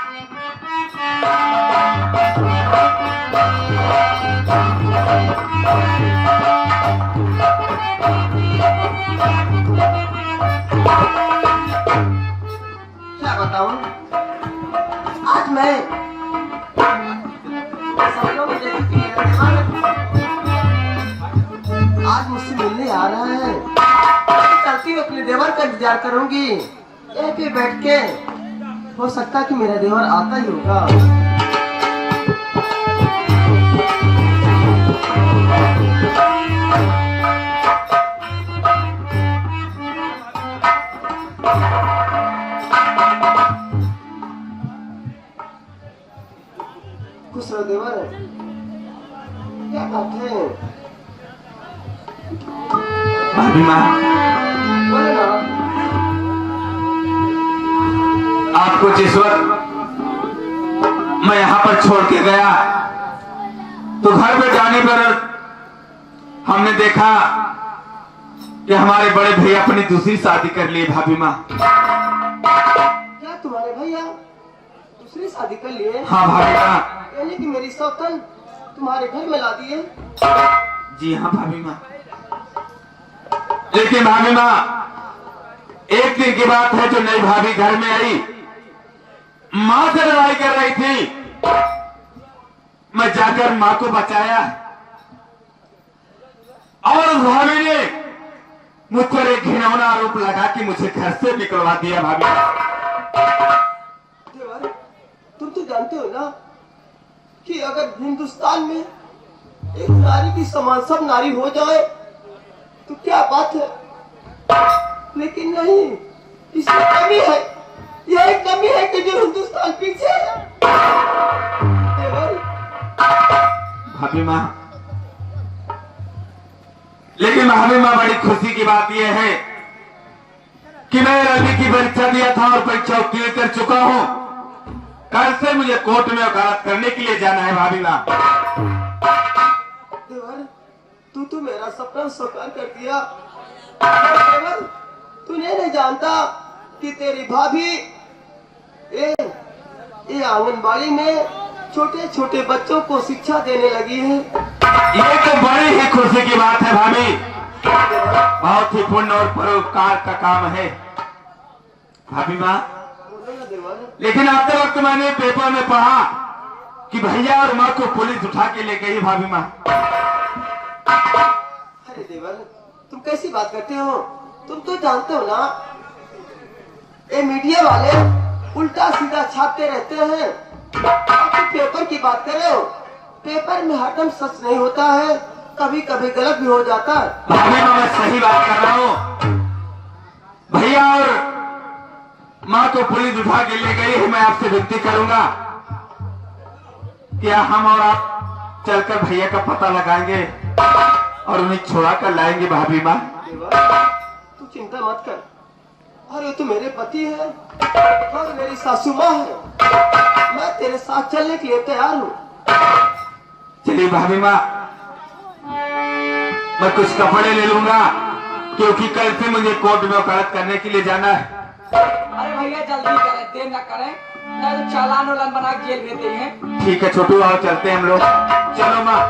क्या बताऊं, आज मैं सपनों में देखी कि मेरा देवर आज मुझसे मिलने आ रहा है। चलती हुई अपने देवर का इंतजार करूंगी। यहीं पे बैठ के हो सकता है कि मेरा देवर आता ही होगा। खुश रहो देवर, क्या बात है? भाभी माँ, बोले ना। आपको जिस वक्त मैं यहाँ पर छोड़ के गया तो घर पे जाने पर हमने देखा कि हमारे बड़े भैया अपनी दूसरी शादी कर लिए। भाभी माँ, क्या तुम्हारे भैया दूसरी शादी कर लिए? हाँ भाभी माँ। यानी कि मेरी सौतन तुम्हारे घर में ला दिए? जी हाँ भाभी माँ। लेकिन भाभी माँ, एक दिन की बात है, जो नई भाभी घर में आई, माँ से लड़ाई कर रही थी। मैं जाकर माँ को बचाया और उस भाभी ने मुझ पर एक घिनौना आरोप लगा के मुझे घर से निकलवा दिया। भाभी, देवर, तुम तो जानते हो ना कि अगर हिंदुस्तान में एक नारी की समान सब नारी हो जाए तो क्या बात है, लेकिन नहीं, इसमें कमी है। यह एक कमी है कि जो हिंदुस्तान पीछे है। देवर, भाभी माँ, लेकिन भाभी माँ, बड़ी खुशी की बात यह है कि मैं रवि की परीक्षा दिया था और परीक्षा उत्तीर्ण कर चुका हूँ। कल से मुझे कोर्ट में वकालत करने के लिए जाना है। भाभी माँ, देवर, तू तो मेरा सपना साकार कर दिया। देवर, तूने नहीं जानता कि तेरी भाभी ये आंगनबाड़ी में छोटे छोटे बच्चों को शिक्षा देने लगी है। ये तो बड़ी ही खुशी की बात है भाभी। बहुत ही पुण्य और परोपकार का काम है भाभी माँ। लेकिन आते वक्त मैंने पेपर में पढ़ा कि भैया और माँ को पुलिस उठा के ले गई। भाभी माँ, अरे देवर, तुम कैसी बात करते हो? तुम तो जानते हो ना, ये मीडिया वाले उल्टा सीधा छापते रहते हैं। तुम पेपर की बात कर रहे हो, पेपर में हरदम सच नहीं होता है, कभी कभी गलत भी हो जाता है। भाभी माँ, मैं सही बात कर रहा हूँ। भैया और माँ को पुलिस उठा के ले गई है। मैं आपसे विनती करूंगा, क्या हम और आप चलकर भैया का पता लगाएंगे और उन्हें छुड़ा कर लाएंगे। भाभी माँ, तू चिंता मत कर। अरे तो मेरे पति है और मेरी सासू माँ है, मैं तेरे साथ चलने के लिए तैयार हूँ। चलिए भाभी माँ, मैं कुछ कपड़े ले लूंगा क्योंकि कल से मुझे कोर्ट में वकालत करने के लिए जाना है। अरे भैया जल्दी करें, देर न करें, नहीं तो चालान वालान बना के जेल भेजते हैं। ठीक है छोटू, आओ चलते हैं हम लोग। चलो माँ।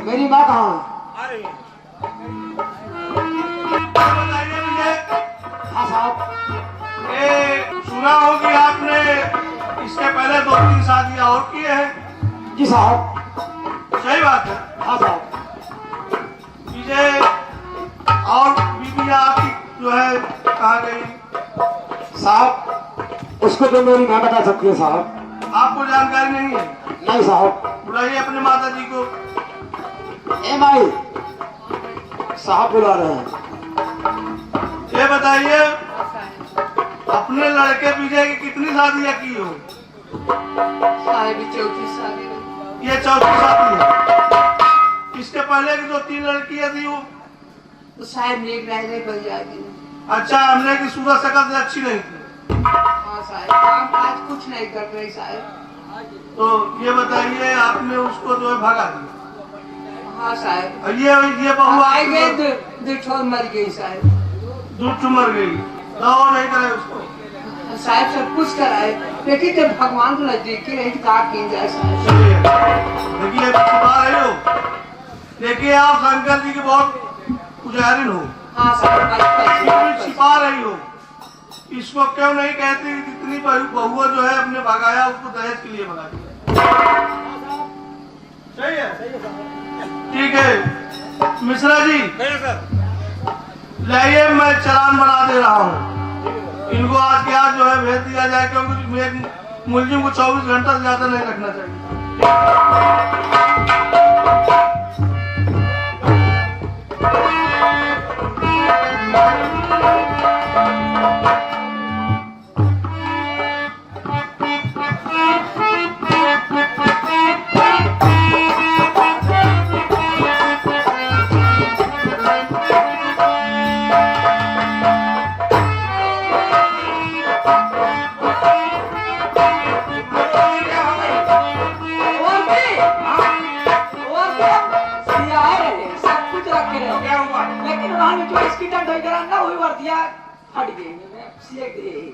मेरी माँ कहाँ है? हाँ साहब। सुना होगी आपने, इसके पहले 2-3 शादियां और की है। जी साहब। सही बात है। हाँ साहब। मुझे और बीबियां आपकी जो है कहाँ गई? साहब, उसको तो मेरी माँ बता सकती है साहब। आपको जानकारी नहीं है? नहीं साहब। बुलाइए अपने माता जी को। ए माई, साहब बुला रहे हैं। ये बताइए अपने लड़के विजय की कितनी शादियां की हो? साहब 34 साल ये चौथी शादी है। इसके पहले की जो 3 लड़कियां थी वो तो साहब नेक रहने पर जाती। अच्छा हमने की सूरत शकल से अच्छी नहीं थी। हाँ साहब काम आज कुछ नहीं कर रही साहब। तो ये बताइए आपने उसको जो है भगा दिया। हाँ साहब और ये बहू आई गए आपकी दो छोड़ मर गई साहब। दूध मर गई दवा नहीं करे उसको। साहब सब कुछ कराए लेकिन जब भगवान को नजदीकी रही तो कहा की जाए साहब। चलिए देखिए छिपा रही हो। देखिए आप शंकर जी की बहुत पुजारिन हो। हाँ साहब छिपा रही हो। इसको क्यों नहीं कहती कि जितनी बहुआ जो है अपने भगाया उसको दहेज के लिए भगा दिया। सही है ठीक है मिश्रा जी लाइए मैं चालान बना दे रहा हूँ। इनको आज के आज जो है भेज दिया जाए क्योंकि मुलजिम को 24 घंटा से ज्यादा नहीं रखना चाहिए।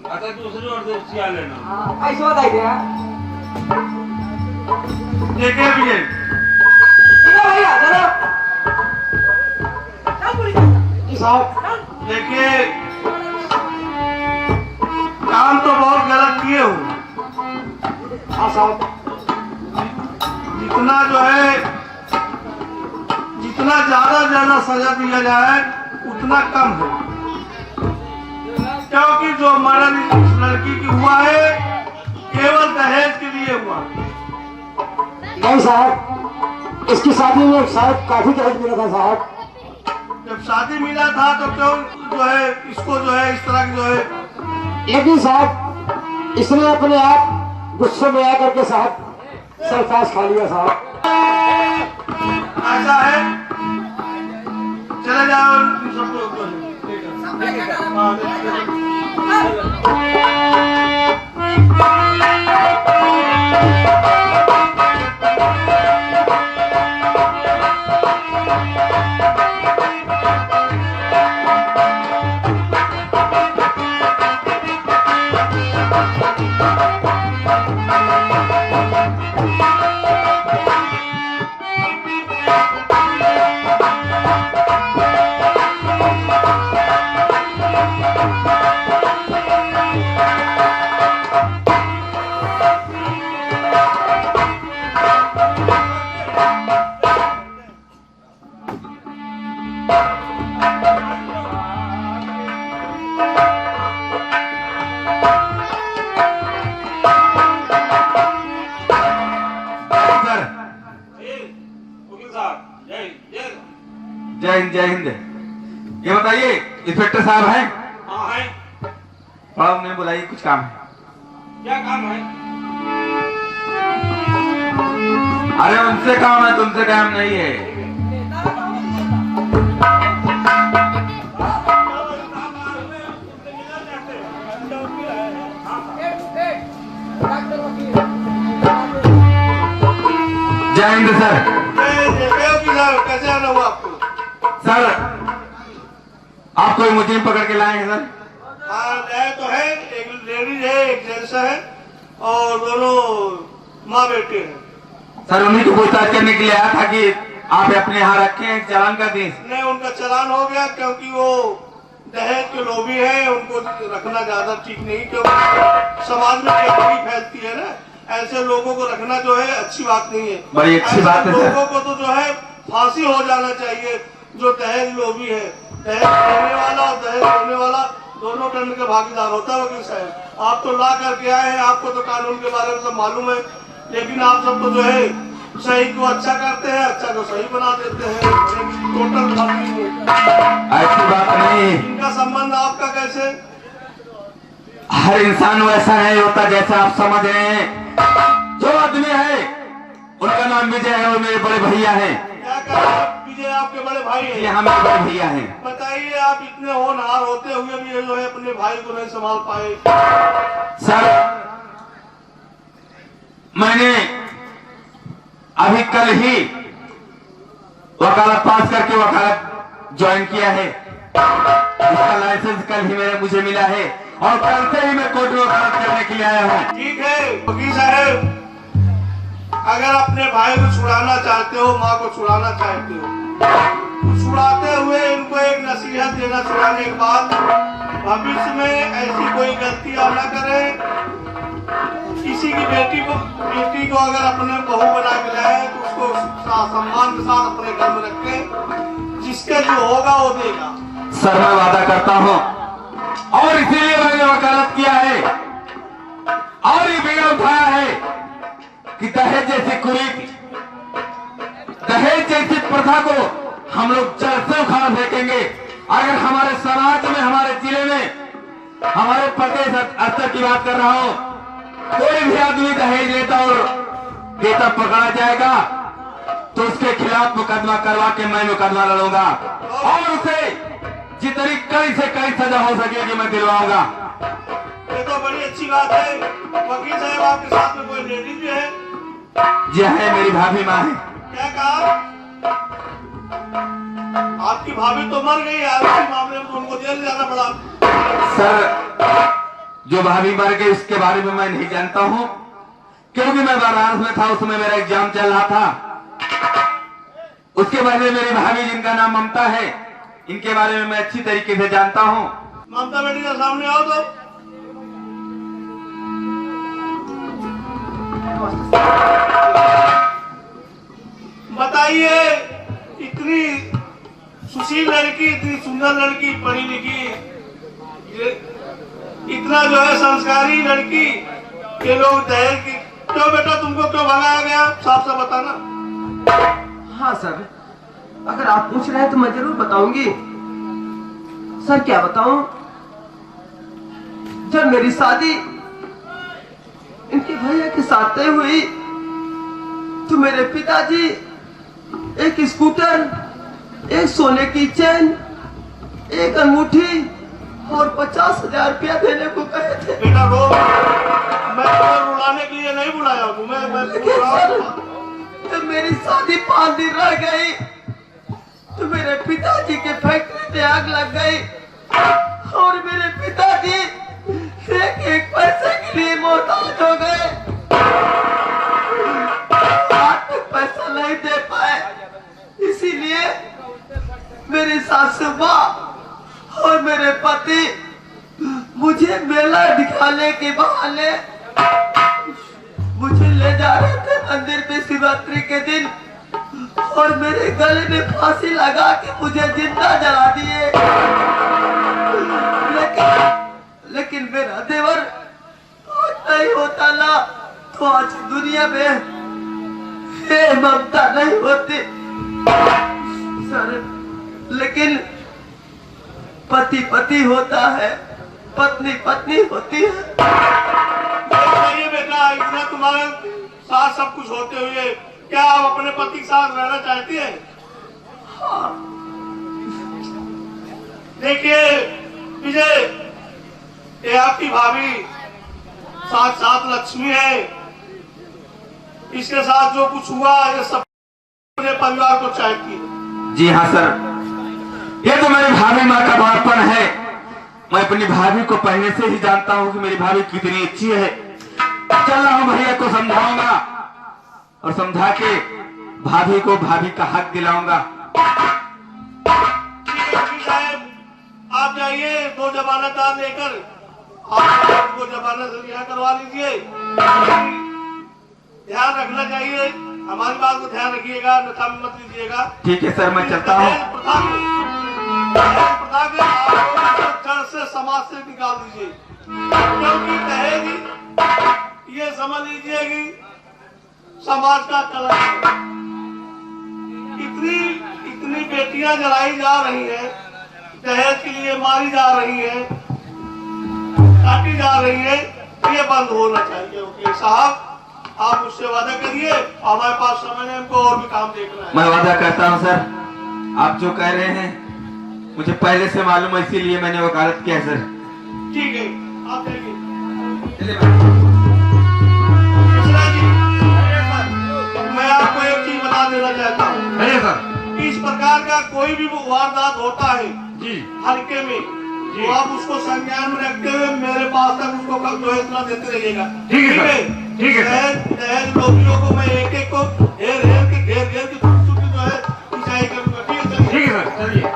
आता दूसरी ओर से सिया लेना। पैसा दे दे देखिए विजय भैया चलो जी साहब। देखिए काम तो बहुत गलत किए हो। हाँ साहब। जितना जो है जितना ज्यादा सजा दिया जाए उतना कम है क्योंकि जो मर्डर इस लड़की की हुआ है केवल दहेज के लिए हुआ। नहीं साहब इसकी शादी में शायद काफी दहेज मिला था साहब। जब शादी मिला था तो क्यों जो है इसको जो है इस तरह की जो है। लेकिन साहब इसने अपने आप गुस्से में आकर के साहब सरफास खा लिया साहब। ऐसा है चले जाओ इन सबको जय हिंद। ये बताइए इंस्पेक्टर साहब हैं? हाँ है। थोड़ा उन्हें बुलाइए कुछ काम है। क्या काम है? अरे उनसे काम है तुमसे काम नहीं है। जय हिंद सर। कैसे आना हुआ आपको? सर आप कोई मुजरिम पकड़ के लाए हैं सर? हाँ लाए तो है। एक लेडीज है एक जेंट्स है और दोनों माँ बेटे हैं। सर उन्हीं को पूछताछ करने के लिए आया था कि आप अपने यहाँ रखे हैं चालान का दें। नहीं उनका चालान हो गया क्योंकि वो दहेज के लोभी है उनको रखना ज्यादा ठीक नहीं क्योंकि समाज में गंदगी फैलती है ना। ऐसे लोगों को रखना जो है अच्छी बात नहीं है। बड़ी अच्छी बात है सर। लोगों को तो जो है फांसी हो जाना चाहिए जो दहेज लोभी है। दहेज देने वाला और दहेज लेने वाला दोनों दंड के भागीदार होता है। वकील साहब आप तो ला करके आए हैं आपको तो कानून के बारे में सब मालूम है लेकिन आप सब तो जो है सही को अच्छा करते हैं, अच्छा को सही बना देते हैं। टोटल फैमिली में ऐसी बात नहीं, इनका संबंध आपका कैसे? हर इंसान वैसा नहीं होता जैसा आप समझ रहे हैं। जो आदमी है उनका नाम विजय है और मेरे बड़े भैया हैं। क्या करें, विजय आपके बड़े भाई ये हैं। हम मेरे बड़े भैया हैं। बताइए, आप इतने होनहार होते हुए भी ये जो है अपने भाई को नहीं संभाल पाए। सर, मैंने अभी कल ही वकालत पास करके वकालत ज्वाइन किया है। इसका लाइसेंस कल ही मुझे मिला है और कल से ही मैं कोर्ट में वकालत करने के लिए आया हूँ। ठीक है वकील साहब, अगर अपने भाई को छुड़ाना चाहते हो, माँ को छुड़ाना चाहते हो, तो छुड़ाते हुए इनको एक नसीहत देना, छुड़ाने के बाद भविष्य में ऐसी कोई गलतियां न करें। किसी की बेटी को अगर अपने बहू बना के लाए तो उसको सम्मान के साथ अपने घर में रखें। जिसका जो होगा वो देगा। सर, मैं वादा करता हूँ और इसीलिए मैंने वकालत किया है और ये बीड़ा उठाया है कि दहेज जैसी कुरीति, दहेज जैसी प्रथा को हम लोग जड़ से उखाड़ फेंकेंगे। अगर हमारे समाज में, हमारे जिले में, हमारे प्रदेश स्तर की बात कर रहा हूँ, कोई भी आदमी दहेज लेता और देता पकड़ा जाएगा तो उसके खिलाफ मुकदमा करवा के मैं मुकदमा लड़ूंगा और उसे जितनी कड़ी से कड़ी सजा हो सकेगी मैं दिलवाऊंगा। ये तो बड़ी अच्छी बात है। वकील साहब, आपके साथ में कोई लेडीज भी है? जी है, मेरी भाभी माँ है। क्या कहा? आपकी भाभी तो मर गई है, इसी मामले में तो उनको जेल जाना पड़ा। सर, जो भाभी मर गई उसके बारे में मैं नहीं जानता हूँ, क्योंकि मैं वाराणसी में था, उसमें मेरा एग्जाम चल रहा था। उसके बाद में मेरी भाभी जिनका नाम ममता है, इनके बारे में मैं अच्छी तरीके से जानता हूँ। ममता बेटी के सामने आओ तो। बताइए, इतनी सुशील लड़की, इतनी सुंदर लड़की, पढ़ी लिखी, इतना जो है संस्कारी लड़की, ये लोग दहेज की क्यों? बेटा तुमको क्यों भगाया गया, साफ साफ बताना। हाँ सर, अगर आप पूछ रहे हैं तो मैं जरूर बताऊंगी। सर क्या बताऊं, जब मेरी शादी इनके भैया के साथ तय हुई तो मेरे पिताजी एक स्कूटर, एक सोने की चेन, एक अंगूठी और 50,000 रुपया देने को कहे थे। बेटा रो, मैं तुम्हें रुलाने के लिए नहीं बुलाया हूँ। मैं जब मेरी शादी 5 दिन रह गई तो मेरे पिताजी के फैक्ट्री में आग लग गई और मेरे पिताजी एक पैसे के लिए मोहताज हो गए। आज तक पैसा नहीं दे पाए, इसीलिए मेरी सासू माँ और मेरे पति मुझे मेला दिखाने के बहाने मुझे ले जा रहे थे मंदिर पे शिवरात्रि के दिन और मेरे गले में फांसी लगा के मुझे जिंदा जला दिए। लेकिन मेरा देवर नहीं होता ना तो आज दुनिया में ये ममता नहीं होती सर। लेकिन पति पति होता है, पत्नी पत्नी होती है। बताइए बेटा, इतना तुम्हारे साथ सब कुछ होते हुए क्या आप अपने पति के साथ रहना चाहती हैं? हाँ। देखिए विजय, ये आपकी भाभी साथ साथ लक्ष्मी है। इसके साथ जो कुछ हुआ ये सब अपने परिवार को चाहती है। जी हाँ सर, ये तो मेरी भाभी माँ का बड़प्पन है। मैं अपनी भाभी को पहले से ही जानता हूँ कि मेरी भाभी कितनी अच्छी है। चल रहा हूँ, भैया को समझाऊंगा और समझा के भाभी को भाभी का हक दिलाऊंगा। साहब आप जाइए, 2 जमानतदार लेकर आप उनको जमानत से रिहा करवा लीजिए। ध्यान रखना चाहिए, हमारी बात को ध्यान रखिएगा, नशा में मत लीजिएगा। ठीक है सर, मैं चलता हूँ। प्रथा के जड़ से समाज से निकाल दीजिए, क्योंकि दहेज ये समझ लीजिए कि समाज का कलंक है। इतनी इतनी बेटियां जलाई जा रही हैं, दहेज के लिए मारी जा रही हैं, काटी जा रही हैं, ये बंद होना चाहिए। वकील साहब, आप उससे वादा करिए, हमारे पास समय है, हमको और भी काम देखना है। मैं वादा करता हूँ सर, आप जो कह रहे हैं मुझे पहले से मालूम है, इसीलिए मैंने वकालत किया है सर। ठीक है, आप देखिए। चलिए भाई। मिश्रा जी, मैं आपको एक चीज बता देना चाहता हूँ। अरे सर। इस प्रकार का कोई भी वारदात होता है जी। हल्के में, तो आप उसको संज्ञान में रखते हुए मेरे पास तक उसको जो है इतना देते रहिएगा। ठीक है सर, ठीक है सर। दहेज लोभियों को मैं एक एक को घेर घेर के खूबसूरती जो है सिंचाई करूंगा। ठीक है, ठीक है सर, चलिए।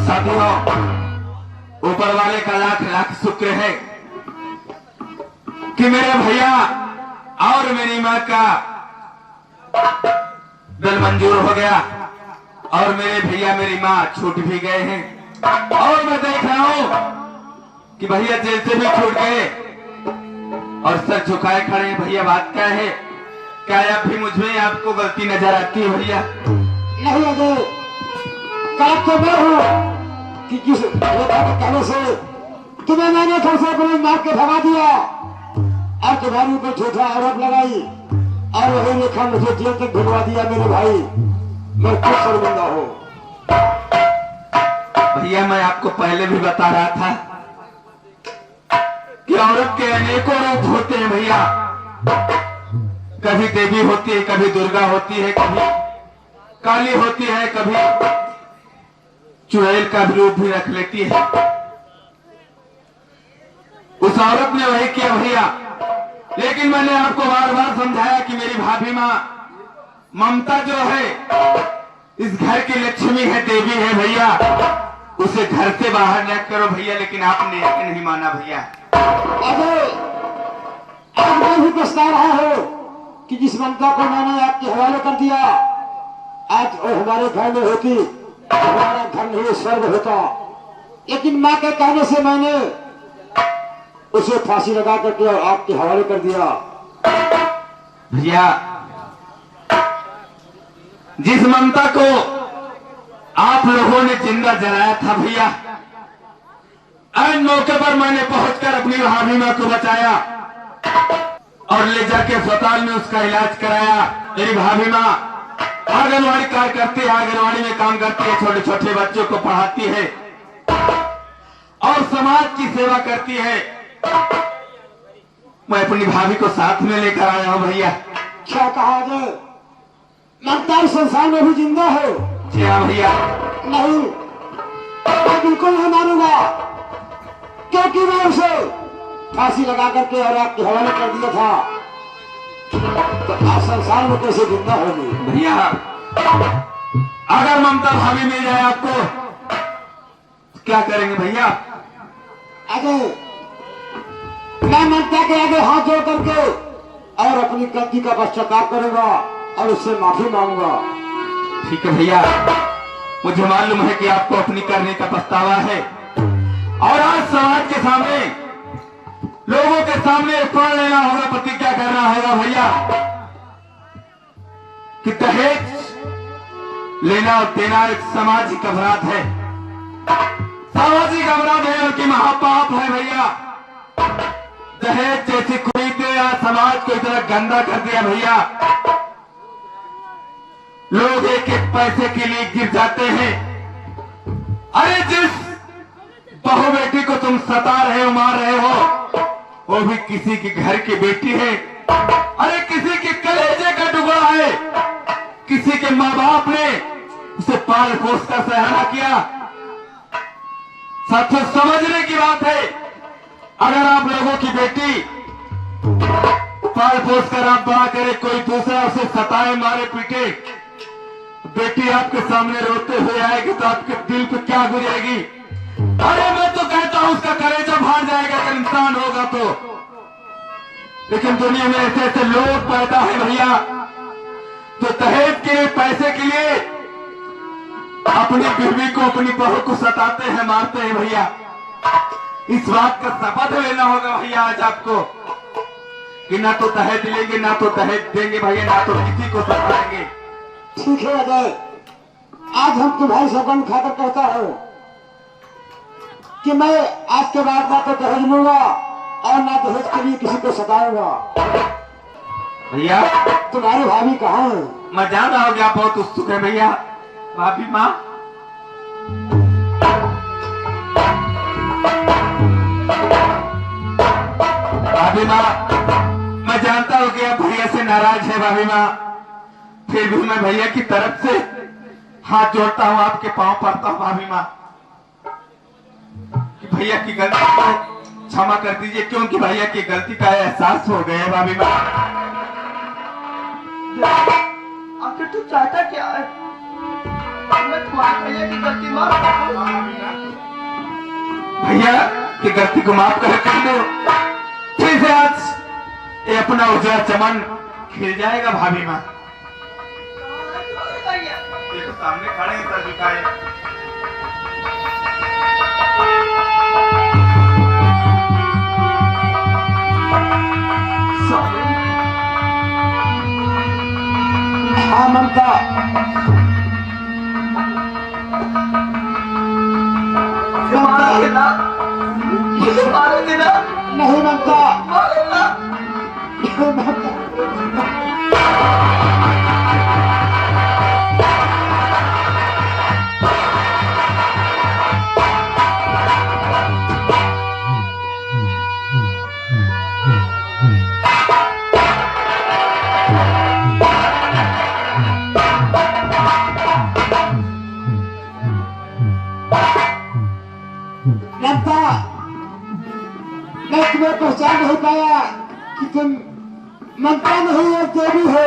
साथियों, ऊपर वाले का लाख लाख शुक्र है कि मेरे भैया और मेरी मां का बिल मंजूर हो गया और मेरे भैया मेरी मां छूट भी गए हैं। और मैं देख रहा हूं कि भैया जेल से भी छूट गए और सर झुकाए खड़े हैं। भैया बात क्या है? क्या अब भी मुझमें आपको गलती नजर आती है भैया? नहीं अजय, गलत तो मैं हूँ कि किस नेता के कहने से तुम्हें मैंने घर से गोली मार के भगा दिया और तुम्हारे ऊपर झूठा आरोप लगाई और वही लेखा मुझे जेल तक भिजवा दिया। मेरे भाई, मैं खुद शर्मिंदा हूँ। भैया मैं आपको पहले भी बता रहा था कि औरत के अनेकों रूप होते हैं भैया। कभी देवी होती है, कभी दुर्गा होती है, कभी काली होती है, कभी चुड़ैल का भी रूप भी रख लेती है। उस औरत ने वही किया भैया। लेकिन मैंने आपको बार बार समझाया कि मेरी भाभी माँ ममता जो है इस घर की लक्ष्मी है, देवी है भैया, उसे घर से बाहर न करो भैया। लेकिन आपने यकीन नहीं माना भैया। अजय, आज मैं भी पछता रहा हूँ कि जिस ममता को मैंने आपके हवाले कर दिया, आज वो हमारे घर में होती, हमारा घर नहीं स्वर्ग होता। लेकिन माँ के कहने से मैंने उसे फांसी लगा करके और आपके हवाले कर दिया। भैया, जिस ममता को आप लोगों ने जिंदा जलाया था भैया, ऐन मौके पर मैंने पहुंचकर अपनी भाभी मां को बचाया और ले जाके अस्पताल में उसका इलाज कराया। मेरी भाभी मां आंगनवाड़ी कार्य करती है, आंगनवाड़ी में काम करती है, छोटे छोटे बच्चों को पढ़ाती है और समाज की सेवा करती है। मैं अपनी भाभी को साथ में लेकर आया हूं भैया। क्या कहा अजय? ममता इस संसार में भी जिंदा है? जी हाँ भैया। नहीं, मैं बिल्कुल नहीं मानूंगा, क्योंकि मैं उसे फांसी लगा करके और आपके हवाले कर दिया था, तो आज संसार में कैसे जिंदा होगी? भैया, अगर ममता भाभी मिल जाए आपको तो क्या करेंगे भैया? अजय, मैं ममता के आगे हाथ जोड़ करके और अपनी गलती का पश्चाताप करूंगा और उससे माफी मांगूंगा। ठीक है भैया, मुझे मालूम है कि आपको अपनी करने का पछतावा है और आज समाज के सामने, लोगों के सामने प्रण लेना होगा, प्रतिज्ञा करना होगा भैया कि दहेज लेना और देना एक सामाजिक अपराध है, सामाजिक अपराध है, उनकी महापाप है भैया। दहेज जैसी कुरीतियां या समाज को इतना गंदा कर दिया भैया, लोग एक एक पैसे के लिए गिर जाते हैं। अरे जिस बहू बेटी को तुम सता रहे हो, मार रहे हो, वो भी किसी के घर की बेटी है। अरे किसी के कलेजे का टुकड़ा है, किसी के माँ बाप ने उसे पाल पोस कर सहारा किया। साथियों, समझने की बात है, अगर आप लोगों की बेटी पाल पोस कर आप बड़ा करे, कोई दूसरा उसे सताए, मारे, पीटे, बेटी आपके सामने रोते हुए आएगी तो आपके दिल पे क्या गुजरेगी? अरे मैं तो कहता हूं उसका कलेजा फाड़ जाएगा अगर इंसान होगा तो। लेकिन दुनिया में ऐसे ऐसे लोग पैदा है भैया तो दहेज के लिए, पैसे के लिए अपनी बीवी को, अपनी बहू को सताते हैं, मारते हैं भैया। इस बात का शपथ लेना होगा भैया आज आपको कि ना तो दहेज लेंगे, ना तो दहेज देंगे भैया, ना तो किसी को सताएंगे। ठीक है अजय, आज हम तुम्हारी सौगंध खाकर कहता हूँ कि मैं आज के बाद ना तो दहेज लूंगा और ना दहेज के लिए किसी को सताऊंगा। भैया तुम्हारी भाभी कहाँ है? मैं जान रहा हूँ कि आप बहुत उत्सुक है भैया। भाभी माँ, भाभी माँ, मैं जानता हूँ कि आप भैया से नाराज है भाभी माँ, फिर भी मैं भैया की तरफ से हाथ जोड़ता हूँ, आपके पांव पड़ता हूँ भाभी माँ कि भैया की गलती को क्षमा कर दीजिए, क्योंकि भैया की गलती का एहसास हो गया है भाभी माँ। आखिर तू चाहता क्या है? मैं तुम्हारे भैया की गलती माफ कर दूं। भैया की गलती को माफ कर दो, फिर से आज ये अपना उजला चमन खिल जाएगा भाभी माँ। देखो सामने खड़े हैं सर झुकाए। हाँ ममता, मारोगे ना? मुझे मारोगे ना? नहीं ममता, मारो ना? नहीं ममता। ममता, मैं तुम्हें पहचान नहीं पाया कि तुम ममता नहीं हो, देवी हो।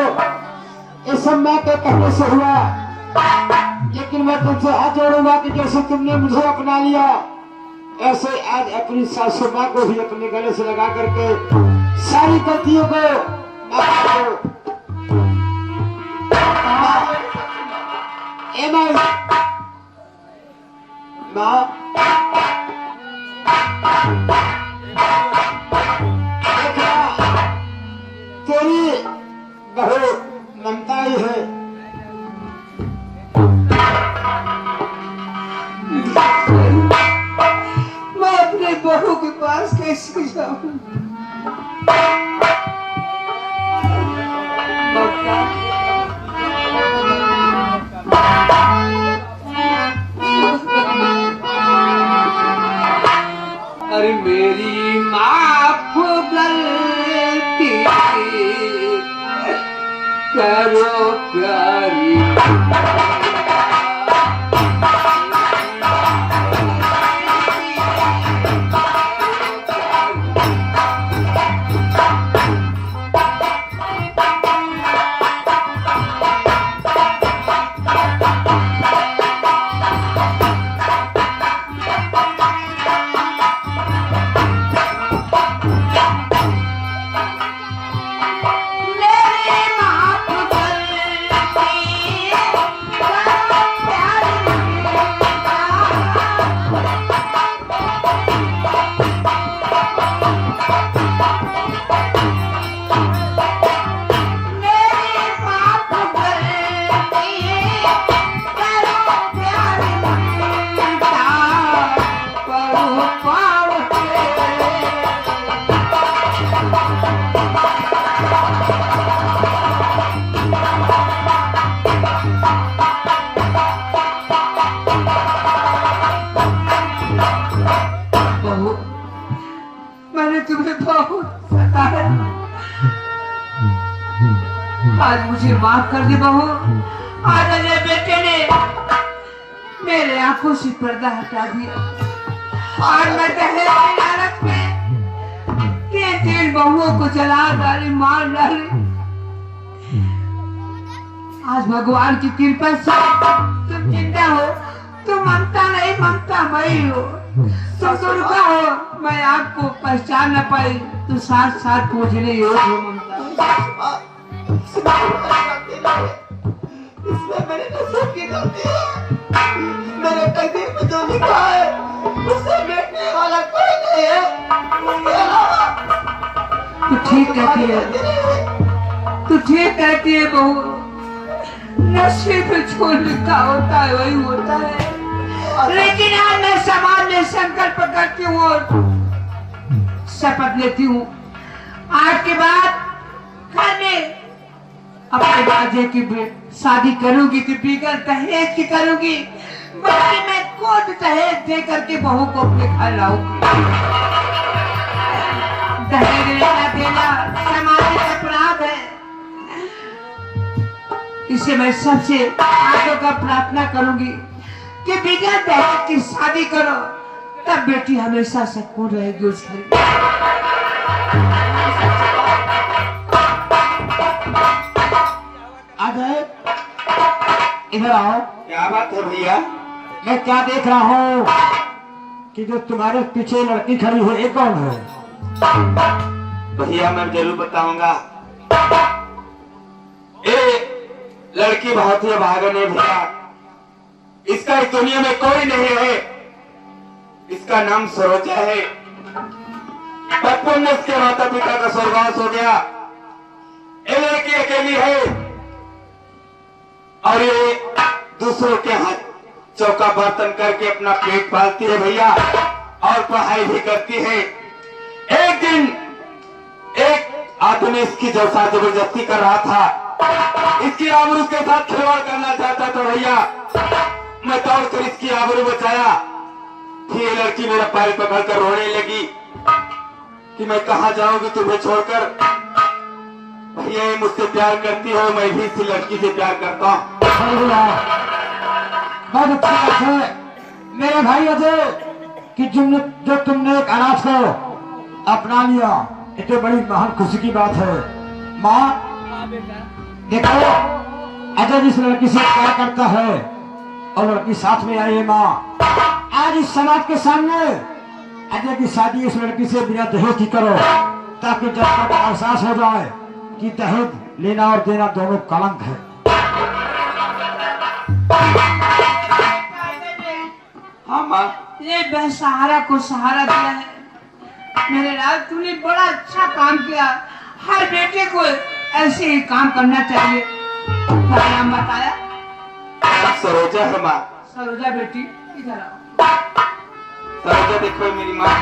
ये सब मैं के कहने से हुआ, लेकिन मैं तुमसे हाथ जोड़ूंगा कि जैसे तुमने मुझे अपना लिया, ऐसे आज अपनी सासू माँ को भी अपने गले से लगा करके सारी गलतियों को माफ कर दो। ए माँ, तेरी बहू ममता ही है। मैं अपने बहू के पास कैसे जाऊं? अरे मेरी माफ गलती करो प्यारी, मैंने तुम्हें बहुत सताया, आज मुझे माफ कर दे बहू। आज अजय बेटे ने मेरे आंखों से पर्दा हटा दिया और मैं दहेज की लालच में तीन बहुओं को जला डाली, मार डाली। आज भगवान की कृपा से तुम जिंदा हो। तुम ममता नहीं, ममता मैं हो। ससुर का हो, मैं आपको पहचान न पाई तो साथ साथ पूछने योग्य हो ममता। है, इसमें मेरे नसीब की गलती है। मेरे तकदीर में जो लिखा है उससे मिटने वाला कोई नहीं है। उसके अलावा तू ठीक कहती है, तू ठीक कहती है बहू। नसीब में जो लिखा होता है वही होता है। लेकिन आज मैं समाज में संकल्प करती हूँ और शपथ लेती हूँ, आज के बाद घर में अपने राजे की शादी करूंगी तो बिगड़ दहेज की करूंगी, बल्कि मैं खुद दहेज दे करके बहू को अपने घर लाऊंगी। दहेज लेना देना सामाजिक अपराध है। इसे मैं सबसे आगे का प्रार्थना करूंगी कि बिना दहेज की शादी करो, तब बेटी हमेशा सुकून रहेगी उस घर में। अजय, इधर आओ। क्या बात है भैया? मैं क्या देख रहा हूँ कि जो तुम्हारे पीछे लड़की खड़ी है ये कौन है? भैया मैं जरूर बताऊंगा। ये लड़की बहुत ही अभागन है भैया, इसका इस दुनिया में कोई नहीं है। इसका नाम सरोजा है। बचपन में इसके माता पिता का स्वर्गवास हो गया। ये लड़की अकेली है और ये दूसरों के हाथ चौका बर्तन करके अपना पेट पालती है भैया, और पढ़ाई भी करती है। एक दिन एक आदमी इसकी जलसा जबरदस्ती कर रहा था, इसकी आबरू के साथ खिलवाड़ करना चाहता था भैया। मैं दौड़कर इसकी आबरू बचाया। फिर ये लड़की मेरा पैर पकड़कर रोने लगी कि मैं कहाँ जाऊंगी तुम्हें छोड़कर। भैया ये मुझसे प्यार करती हो, मैं भी इसी लड़की से प्यार करता हूँ। बहुत अच्छी बात है मेरे भाई अजय कि जो तुमने एक अनाथ को अपना लिया, ये तो बड़ी महान खुशी की बात है। माँ देखो, अजय जिस लड़की से प्यार करता है और लड़की साथ में आई है, माँ आज इस समाज के सामने अजय की शादी इस लड़की से बिना दहेज की करो, ताकि जब तक एहसास हो जाए कि दहेज लेना और देना दोनों कलंक है। हाँ माँ, ये बेसहारा को सहारा दिया है। मेरे लाल तूने बड़ा अच्छा काम किया। हर बेटे को ऐसे ही काम करना चाहिए। क्या नाम बताया? सरोजा है माँ। सरोजा बेटी इधर आओ। सरोजा देखो मेरी माँ।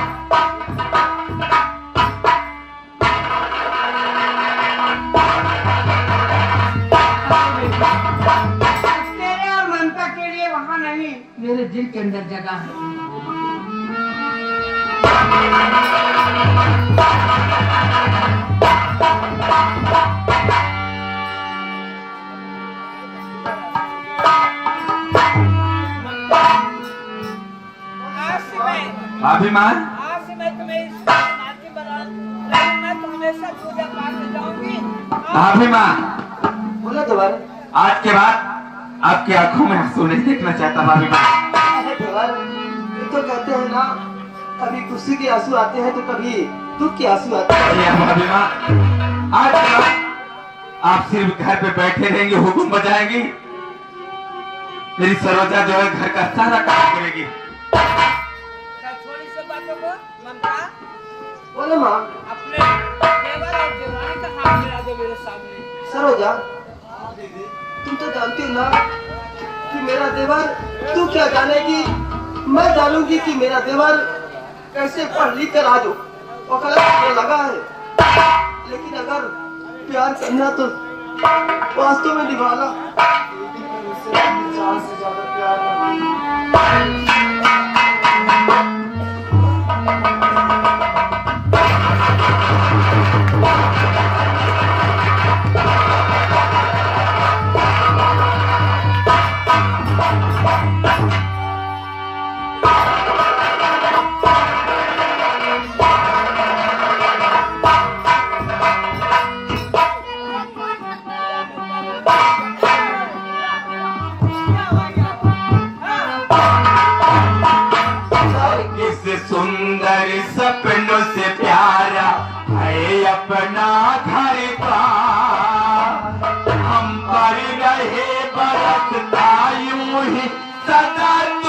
तेरे और ममता के लिए वहाँ नहीं, मेरे दिल के अंदर जगह है। भाभी माँ, आज से मैं तुम्हें नाती बना, लेकिन मैं तो हमेशा पूजा पाठ में जाऊंगी। भाभी माँ, बोला दोबारा। आज के बाद आपकी आंखों में आंसू नहीं देखना चाहता भाभी माँ। अरे देवर, ये तो कहते हैं ना, कभी खुशी के आंसू आते हैं तो कभी दुख के आंसू आते हैं। भैया भाभी माँ, आज के बाद आप सिर्फ घर पे बैठे रहेंगे, हुक्म बजाएंगी। मेरी सरोजा जो है घर का सारा काम करेगी। छोटी सी बातों को ममता बोले माँ। अपने देवर और देवानी का हाथ मिला दे मेरे सामने। सरोजा, तुम तो जानती हो ना कि मेरा देवर, तू क्या जानेगी, मैं जानूंगी कि मेरा देवर कैसे पढ़ लिख कर आज वकालत लगा है। लेकिन अगर प्यार करना तो वास्तव में निभाना। जान से ज्यादा प्यार हाँ। पर रहे बरसता यूं ही सदा